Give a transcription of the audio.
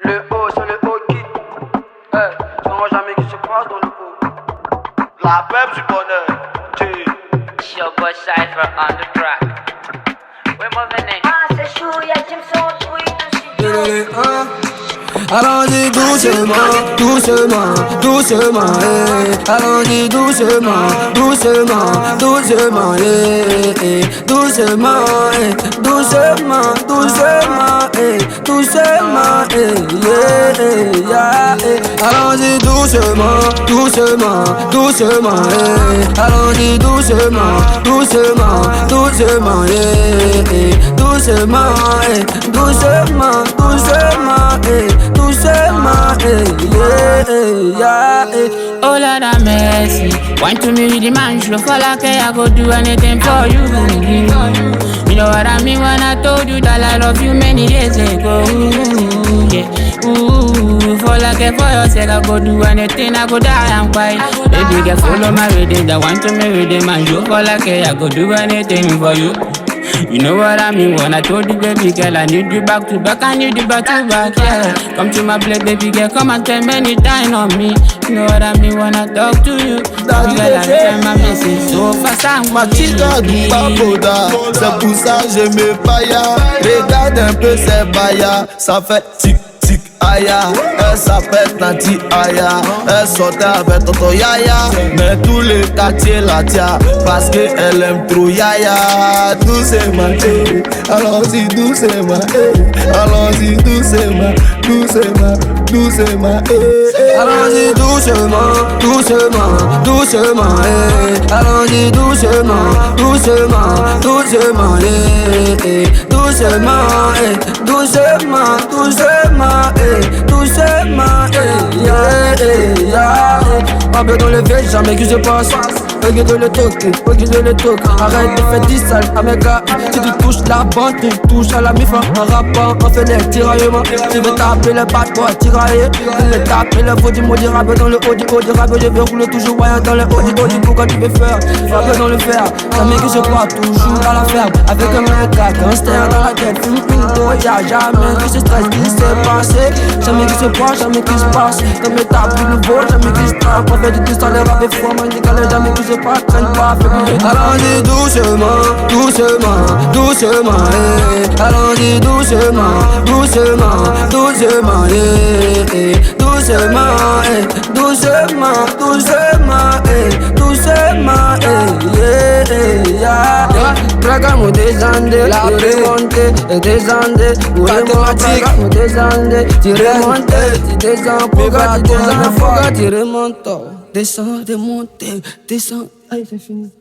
Le haut, c'est le haut qui. Tu n'auras jamais qui se passe dans le haut. La pep du bonheur. It's your boy Cypher on the track. We're moving in. C'est chaud, y'a Jameson, oui, Allons-y doucement, doucement, doucement, eh. Allons-y doucement, doucement, doucement, eh. Doucement, eh. Doucement, doucement, eh. Doucement, eh. Yeah, eh. Allons-y doucement, doucement, doucement, eh. Allons-y doucement, doucement, doucement, eh. Doucement, eh. Doucement, doucement, eh. Doucement, yeah. Oh Lord have mercy. Wine to me with the man, you feel like I go do anything for you. You know what I mean when I told you that I love you many days ago. Yeah, ooh, for like for your sake I go do anything, I go die and quiet. Baby girl, follow my rhythm, that wine to me with the man, you feel like I go do anything for you. You know what I mean when I told you, baby girl, I need you back to back, I need you back to back, yeah. Come to my place, baby girl, come and spend many time on me. You know what I mean when I talk to you. Baby girl, I send my message so fast, I'm Ma petite Baboda, c'est pour ça que je me paille. Regarde un peu ces baillas, ça fait tic tic aya. Elle s'appelle Nati Aya, elle sortait avec Toto Yaya. Mais tous les quartiers la tiennent parce qu'elle aime trop Yaya. Doucement, allons-y doucement, allons-y doucement, doucement, doucement, Allons-y doucement, doucement, doucement, eh. Allons-y doucement, doucement, doucement, eh. Doucement, eh. Doucement, doucement, eh. Doucement, yeah. Pas besoin de lever, jamais que je passe. Regarde le toque, regarde le toque. Arrête de faire 10 sales à mes gars. Si tu touches la bande, tu touches à la mifa. En rappant, on fait des tiraillements. Tu veux taper le bad boy, tirailler. Tu veux taper le faux du maudit rap dans le haut du rap. Je veux rouler toujours voyant dans le haut du pourquoi tu veux faire. Pas besoin de le faire. Jamais que je crois toujours à la ferme. Avec un mec à gangster dans la tête. Fume une dos, y'a jamais que ce stress qui s'est passé. Jamais que je crois, jamais que je passe. Comme le tape du nouveau, jamais que je trappe. On fait du tout sans le rap et fort, man, décalé, jamais que je pas, traîne pas, allons-y doucement, doucement, doucement, eh. Allons-y doucement, doucement, doucement, eh. Doucement, eh. Doucement, doucement, eh. Doucement, yeah. Tragamos des Andes, la remontée et des Andes. Tragamos des Andes, tu remontes, tu descends, tu remontes. Descends, descends, allez c'est fini.